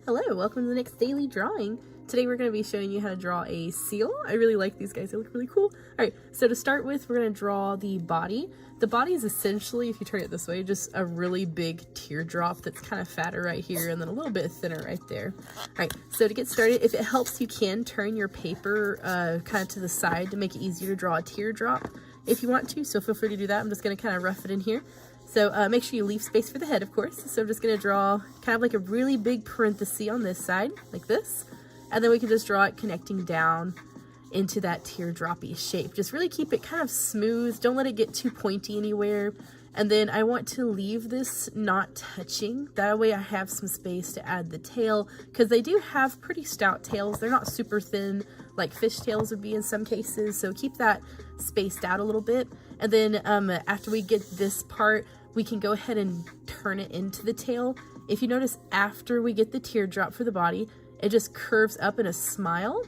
Hello, welcome to the next daily drawing. Today we're going to be showing you how to draw a seal. I really like these guys, they look really cool. Alright, so to start with, we're going to draw the body. The body is essentially, if you turn it this way, just a really big teardrop that's kind of fatter right here and then a little bit thinner right there. Alright, so to get started, if it helps, you can turn your paper kind of to the side to make it easier to draw a teardrop if you want to, so feel free to do that. I'm just going to kind of rough it in here. So make sure you leave space for the head, of course. So I'm just going to draw kind of like a really big parenthesis on this side, like this. And then we can just draw it connecting down into that teardroppy shape. Just really keep it kind of smooth. Don't let it get too pointy anywhere. And then I want to leave this not touching. That way I have some space to add the tail, because they do have pretty stout tails. They're not super thin like fish tails would be in some cases. So keep that spaced out a little bit. And then after we get this part, we can go ahead and turn it into the tail. If you notice, after we get the teardrop for the body, it just curves up in a smile,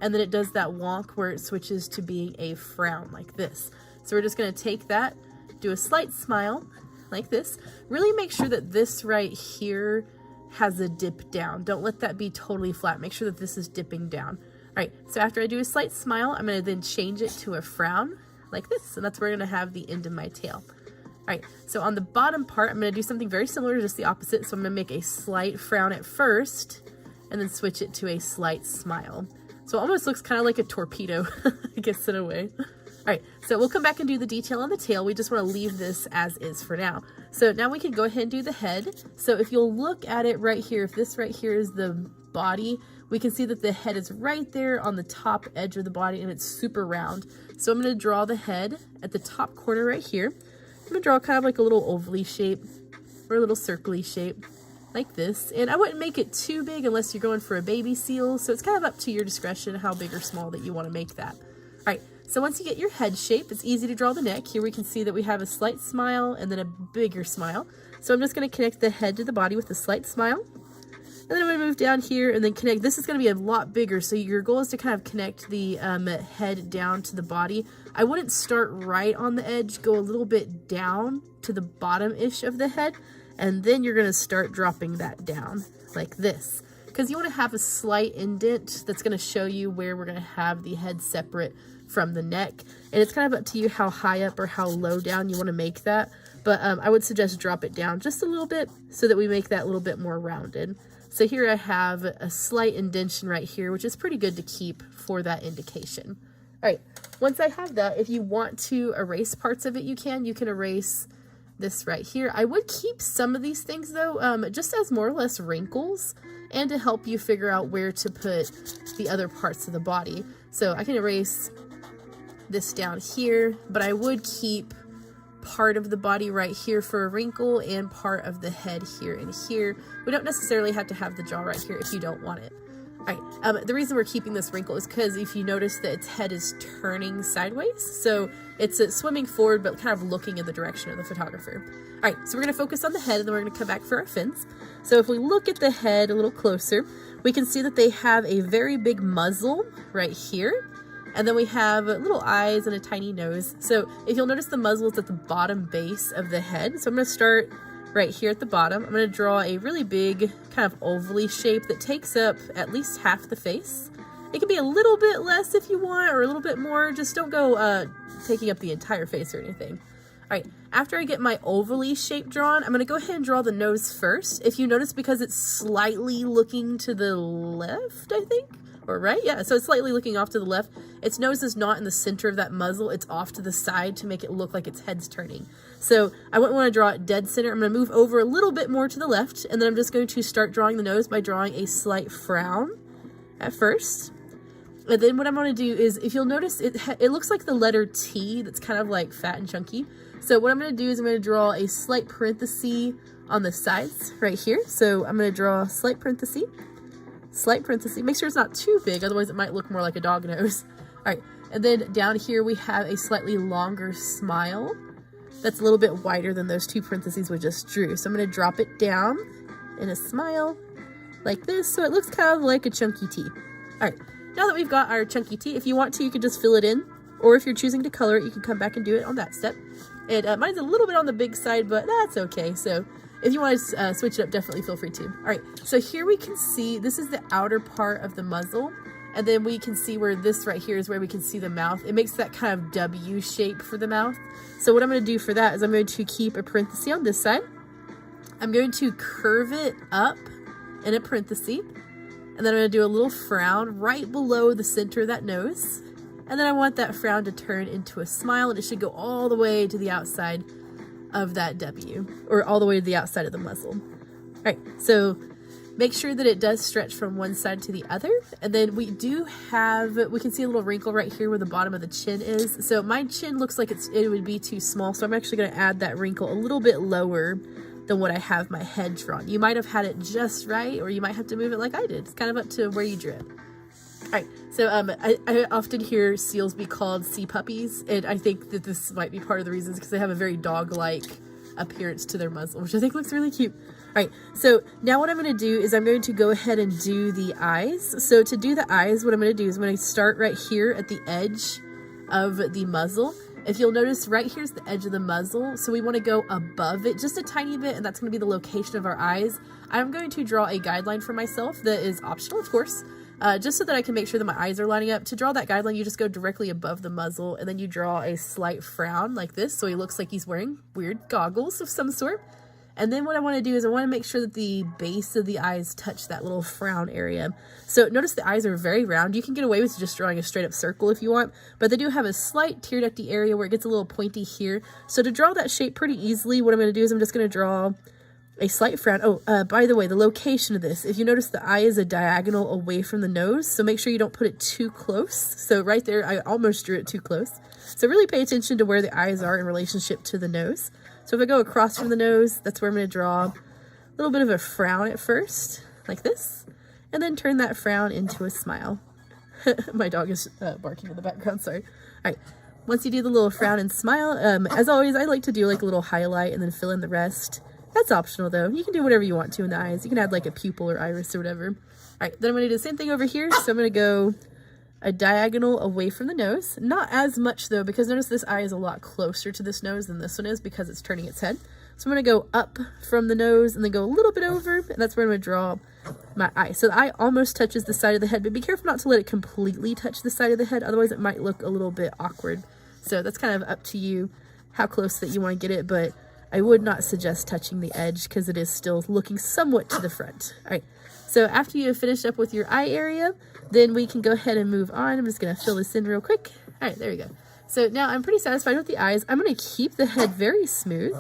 and then it does that wonk where it switches to being a frown like this. So we're just going to take that, do a slight smile like this. Really make sure that this right here has a dip down. Don't let that be totally flat. Make sure that this is dipping down. All right, so after I do a slight smile, I'm going to then change it to a frown like this, and that's where I'm going to have the end of my tail. All right, so on the bottom part, I'm going to do something very similar, just the opposite. So I'm going to make a slight frown at first, and then switch it to a slight smile. So it almost looks kind of like a torpedo, I guess, in a way. All right, so we'll come back and do the detail on the tail. We just want to leave this as is for now. So now we can go ahead and do the head. So if you'll look at it right here, if this right here is the body, we can see that the head is right there on the top edge of the body, and it's super round. So I'm going to draw the head at the top corner right here. I'm going to draw kind of like a little ovally shape or a little circly shape like this. And I wouldn't make it too big unless you're going for a baby seal. So it's kind of up to your discretion how big or small that you want to make that. All right, so once you get your head shape, it's easy to draw the neck. Here we can see that we have a slight smile and then a bigger smile. So I'm just going to connect the head to the body with a slight smile. And then I'm going to move down here and then connect. This is going to be a lot bigger, so your goal is to kind of connect the head down to the body. I wouldn't start right on the edge. Go a little bit down to the bottom-ish of the head, and then you're going to start dropping that down like this, because you want to have a slight indent that's going to show you where we're going to have the head separate from the neck. And it's kind of up to you how high up or how low down you want to make that, but I would suggest drop it down just a little bit so that we make that a little bit more rounded. So here I have a slight indentation right here, which is pretty good to keep for that indication. All right, once I have that, if you want to erase parts of it, you can erase this right here. I would keep some of these things though, just as more or less wrinkles and to help you figure out where to put the other parts of the body. So I can erase this down here, but I would keep part of the body right here for a wrinkle and part of the head here and here. We don't necessarily have to have the jaw right here if you don't want it. All right, the reason we're keeping this wrinkle is because if you notice that its head is turning sideways, so it's swimming forward but kind of looking in the direction of the photographer. All right, so we're going to focus on the head and then we're going to come back for our fins. So if we look at the head a little closer, we can see that they have a very big muzzle right here. And then we have little eyes and a tiny nose. So if you'll notice, the muzzle is at the bottom base of the head. So I'm going to start right here at the bottom. I'm going to draw a really big kind of ovally shape that takes up at least half the face. It can be a little bit less if you want, or a little bit more. Just don't go taking up the entire face or anything. All right, after I get my ovally shape drawn, I'm going to go ahead and draw the nose first. If you notice, because it's slightly looking to the left, I think, or right? Yeah, so it's slightly looking off to the left. Its nose is not in the center of that muzzle. It's off to the side to make it look like its head's turning. So I wouldn't want to draw it dead center. I'm going to move over a little bit more to the left, and then I'm just going to start drawing the nose by drawing a slight frown at first. And then what I'm going to do is, if you'll notice, it looks like the letter T that's kind of like fat and chunky. So what I'm going to do is I'm going to draw a slight parenthesis on the sides right here. So I'm going to draw a slight parenthesis. Make sure it's not too big, otherwise it might look more like a dog nose. All right, and then down here we have a slightly longer smile that's a little bit wider than those two parentheses we just drew. So I'm going to drop it down in a smile like this, so it looks kind of like a chunky T. All right, now that we've got our chunky T, if you want to, you can just fill it in, or if you're choosing to color it, you can come back and do it on that step. And mine's a little bit on the big side, but that's okay. So if you want to switch it up, definitely feel free to. All right, so here we can see, this is the outer part of the muzzle. And then we can see where this right here is where we can see the mouth. It makes that kind of W shape for the mouth. So what I'm going to do for that is I'm going to keep a parenthesis on this side. I'm going to curve it up in a parenthesis. And then I'm going to do a little frown right below the center of that nose. And then I want that frown to turn into a smile, and it should go all the way to the outside of that W, or all the way to the outside of the muzzle. All right, so make sure that it does stretch from one side to the other. And then we can see a little wrinkle right here where the bottom of the chin is. So my chin looks like it would be too small. So I'm actually going to add that wrinkle a little bit lower than what I have my head drawn. You might have had it just right, or you might have to move it like I did. It's kind of up to where you drew it. All right, so I often hear seals be called sea puppies, and I think that this might be part of the reasons because they have a very dog-like appearance to their muzzle, which I think looks really cute. All right, so now what I'm going to do is I'm going to go ahead and do the eyes. So to do the eyes, what I'm going to do is I'm going to start right here at the edge of the muzzle. If you'll notice, right here's the edge of the muzzle, so we want to go above it just a tiny bit, and that's going to be the location of our eyes. I'm going to draw a guideline for myself that is optional, of course, just so that I can make sure that my eyes are lining up. To draw that guideline, you just go directly above the muzzle, and then you draw a slight frown like this, so he looks like he's wearing weird goggles of some sort. And then what I want to do is I want to make sure that the base of the eyes touch that little frown area. So notice the eyes are very round. You can get away with just drawing a straight up circle if you want, but they do have a slight tear ducty area where it gets a little pointy here. So to draw that shape pretty easily, what I'm going to do is I'm just going to draw a slight frown. Oh, by the way, the location of this, if you notice the eye is a diagonal away from the nose, so make sure you don't put it too close. So right there, I almost drew it too close. So really pay attention to where the eyes are in relationship to the nose. So if I go across from the nose, that's where I'm going to draw a little bit of a frown at first, like this, and then turn that frown into a smile. My dog is barking in the background, sorry. All right, once you do the little frown and smile, as always, I like to do like a little highlight and then fill in the rest. That's optional though. You can do whatever you want to in the eyes. You can add like a pupil or iris or whatever. All right, then I'm going to do the same thing over here. So I'm going to go a diagonal away from the nose. Not as much though, because notice this eye is a lot closer to this nose than this one is because it's turning its head. So I'm going to go up from the nose and then go a little bit over, and that's where I'm going to draw my eye. So the eye almost touches the side of the head, but be careful not to let it completely touch the side of the head, otherwise it might look a little bit awkward. So that's kind of up to you how close that you want to get it, but I would not suggest touching the edge because it is still looking somewhat to the front. All right, so after you have finished up with your eye area, then we can go ahead and move on. I'm just going to fill this in real quick. All right, there we go. So now I'm pretty satisfied with the eyes. I'm going to keep the head very smooth.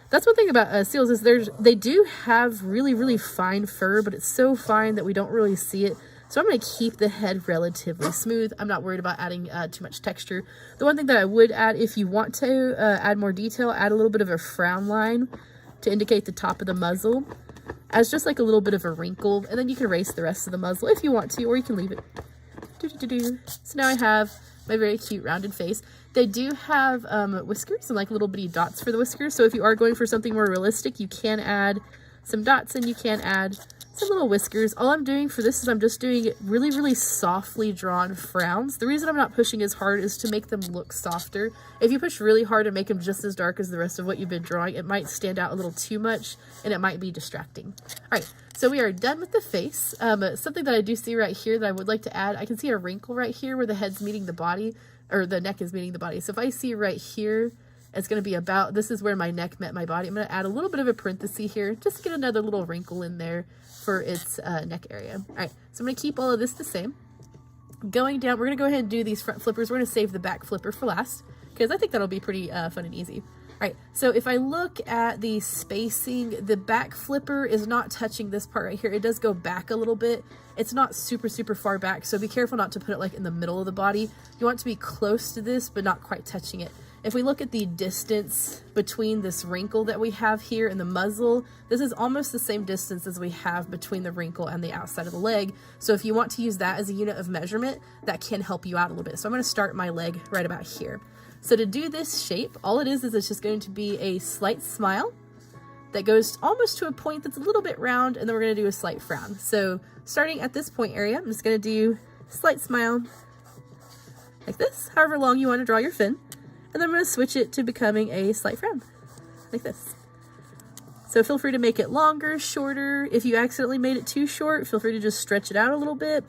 That's one thing about seals is they do have really, really fine fur, but it's so fine that we don't really see it. So I'm going to keep the head relatively smooth. I'm not worried about adding too much texture. The one thing that I would add, if you want to add more detail, add a little bit of a frown line to indicate the top of the muzzle as just like a little bit of a wrinkle, and then you can erase the rest of the muzzle if you want to, or you can leave it. So now I have my very cute rounded face. They do have whiskers and like little bitty dots for the whiskers, so if you are going for something more realistic, you can add some dots and you can add some little whiskers. All I'm doing for this is I'm just doing really, really softly drawn frowns. The reason I'm not pushing as hard is to make them look softer. If you push really hard and make them just as dark as the rest of what you've been drawing, it might stand out a little too much and it might be distracting. All right, so we are done with the face. Something that I do see right here that I would like to add, I can see a wrinkle right here where the head's meeting the body, or the neck is meeting the body. So if I see right here, it's going to be about, this is where my neck met my body. I'm going to add a little bit of a parenthesis here, just to get another little wrinkle in there for its neck area. All right, so I'm going to keep all of this the same. Going down, we're going to go ahead and do these front flippers. We're going to save the back flipper for last, because I think that'll be pretty fun and easy. All right, so if I look at the spacing, the back flipper is not touching this part right here. It does go back a little bit. It's not super, super far back, so be careful not to put it like in the middle of the body. You want it to be close to this, but not quite touching it. If we look at the distance between this wrinkle that we have here and the muzzle, this is almost the same distance as we have between the wrinkle and the outside of the leg. So if you want to use that as a unit of measurement, that can help you out a little bit. So I'm going to start my leg right about here. So to do this shape, all it is it's just going to be a slight smile that goes almost to a point that's a little bit round, and then we're going to do a slight frown. So starting at this point area, I'm just going to do a slight smile like this, however long you want to draw your fin. And then I'm going to switch it to becoming a slight frown, like this. So So feel free to make it longer, shorter. If you accidentally made it too short, feel free to just stretch it out a little bit.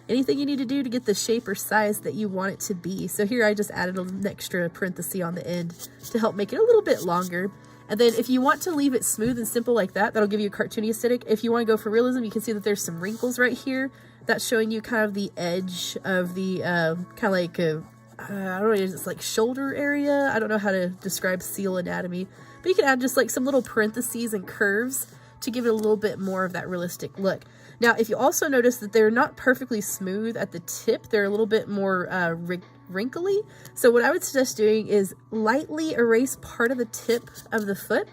Anything you need to do to get the shape or size that you want it to be. So here I just added an extra parenthesis on the end to help make it a little bit longer. And then if you want to leave it smooth and simple like that, that'll give you a cartoony aesthetic. If you want to go for realism, you can see that there's some wrinkles right here. That's showing you kind of the edge of the kind of like, I don't know, it's like shoulder area. I don't know how to describe seal anatomy. But you can add just like some little parentheses and curves to give it a little bit more of that realistic look. Now, if you also notice that they're not perfectly smooth at the tip, they're a little bit more wrinkly. So what I would suggest doing is lightly erase part of the tip of the foot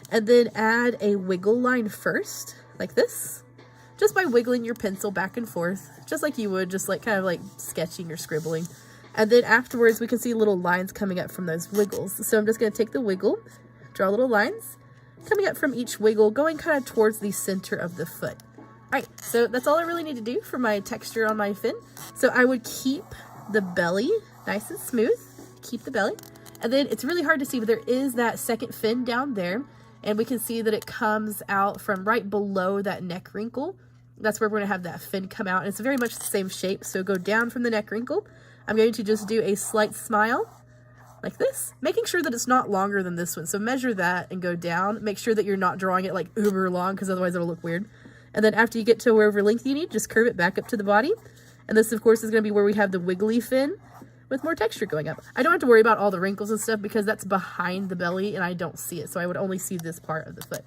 and then add a wiggle line first, like this, just by wiggling your pencil back and forth, just like you would, just like kind of like sketching or scribbling. And then afterwards, we can see little lines coming up from those wiggles. So I'm just going to take the wiggle, draw little lines coming up from each wiggle, going kind of towards the center of the foot. All right, so that's all I really need to do for my texture on my fin. So I would keep the belly nice and smooth, keep the belly. And then it's really hard to see, but there is that second fin down there. And we can see that it comes out from right below that neck wrinkle. That's where we're gonna have that fin come out. And it's very much the same shape. So go down from the neck wrinkle. I'm going to just do a slight smile like this, making sure that it's not longer than this one. So measure that and go down. Make sure that you're not drawing it like uber long, because otherwise it'll look weird. And then after you get to wherever length you need, just curve it back up to the body. And this, of course, is going to be where we have the wiggly fin with more texture going up. I don't have to worry about all the wrinkles and stuff because that's behind the belly and I don't see it. So I would only see this part of the foot.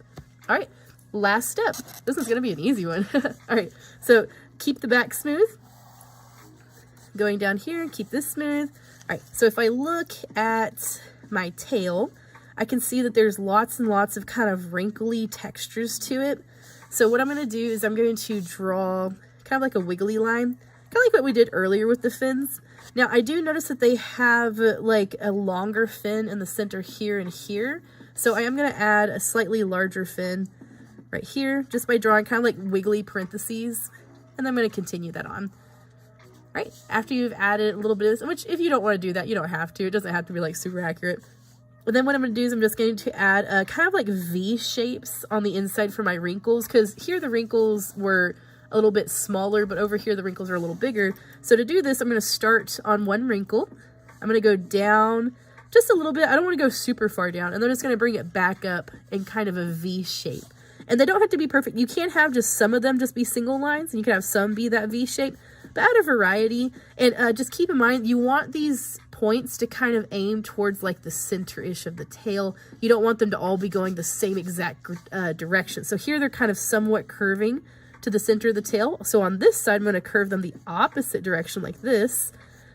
All right, last step. This is going to be an easy one. All right, so keep the back smooth. Going down here, keep this smooth. All right, so if I look at my tail, I can see that there's lots and lots of kind of wrinkly textures to it. So what I'm going to do is I'm going to draw kind of like a wiggly line, kind of like what we did earlier with the fins. Now, I do notice that they have like a longer fin in the center here and here. So I am going to add a slightly larger fin right here, just by drawing kind of like wiggly parentheses. And then I'm going to continue that on. All right, after you've added a little bit of this, which if you don't want to do that, you don't have to. It doesn't have to be like super accurate. And then what I'm going to do is I'm just going to add kind of like V shapes on the inside for my wrinkles, because here the wrinkles were a little bit smaller, but over here the wrinkles are a little bigger. So to do this, I'm going to start on one wrinkle. I'm going to go down just a little bit. I don't want to go super far down. And then I'm just going to bring it back up in kind of a V shape. And they don't have to be perfect. You can't have just some of them just be single lines, and you can have some be that V shape, but add a variety. And just keep in mind, you want these points to kind of aim towards like the center-ish of the tail. You don't want them to all be going the same exact direction. So here they're kind of somewhat curving to the center of the tail. So on this side, I'm going to curve them the opposite direction like this,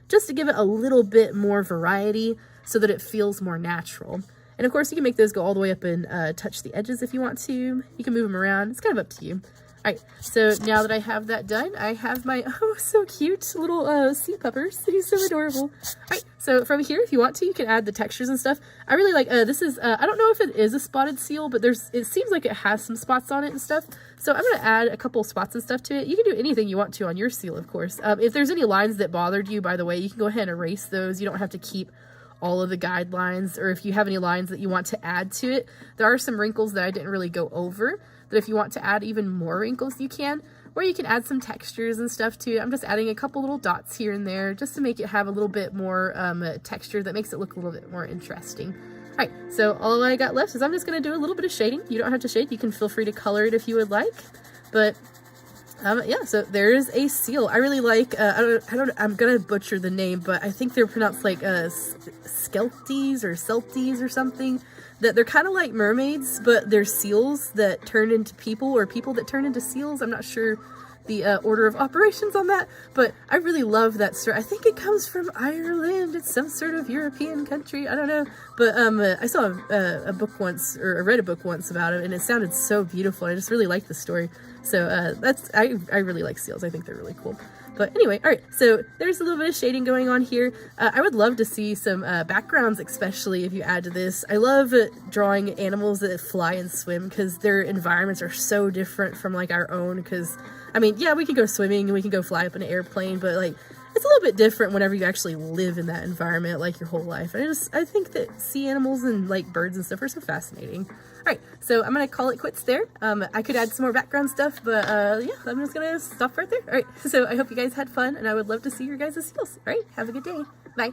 just to give it a little bit more variety so that it feels more natural. And of course, you can make those go all the way up and touch the edges if you want to. You can move them around. It's kind of up to you. All right, so now that I have that done, I have my, oh, so cute little sea puppers. He's so adorable. All right, so from here, if you want to, you can add the textures and stuff. I really like, this is, I don't know if it is a spotted seal, but it seems like it has some spots on it and stuff. So I'm going to add a couple spots and stuff to it. You can do anything you want to on your seal, of course. If there's any lines that bothered you, by the way, you can go ahead and erase those. You don't have to keep all of the guidelines, or if you have any lines that you want to add to it. There are some wrinkles that I didn't really go over, that if you want to add even more wrinkles, you can, or you can add some textures and stuff to it. I'm just adding a couple little dots here and there just to make it have a little bit more texture that makes it look a little bit more interesting. All right, so all I got left is I'm just going to do a little bit of shading. You don't have to shade. You can feel free to color it if you would like, but yeah, so there's a seal. I really like, I'm gonna butcher the name, but I think they're pronounced like Skelties or Celties or something. That they're kind of like mermaids, but they're seals that turn into people, or people that turn into seals. I'm not sure the order of operations on that, but I really love that story. I think it comes from Ireland. It's some sort of European country. I don't know, but I saw a book once, or I read a book once about it, and it sounded so beautiful. I just really liked the story. So I really like seals. I think they're really cool. But anyway, all right, so there's a little bit of shading going on here. I would love to see some backgrounds, especially if you add to this. I love drawing animals that fly and swim, because their environments are so different from like our own. Because I mean, yeah, we can go swimming and we can go fly up in an airplane, but like it's a little bit different whenever you actually live in that environment like your whole life. And I think that sea animals and like birds and stuff are so fascinating. All right, so I'm gonna call it quits there. I could add some more background stuff, but yeah, I'm just gonna stop right there. All right, so I hope you guys had fun, and I would love to see your guys' seals. All right, have a good day. Bye.